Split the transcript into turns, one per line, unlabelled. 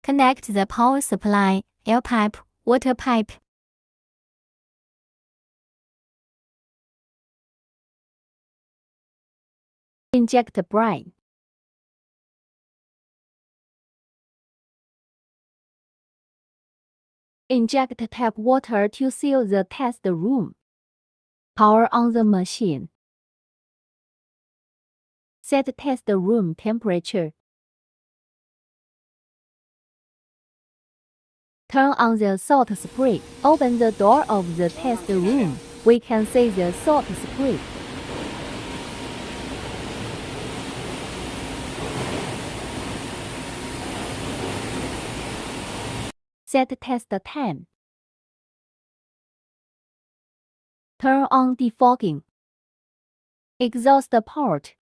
Connect the power supply, air pipe, water pipe. Inject brine. Inject tap water to seal the test room. Power on the machine. Set test room temperature. Turn on the salt spray. Open the door of the test room. We can see the salt spray. Set test time. Turn on defogging. Exhaust port.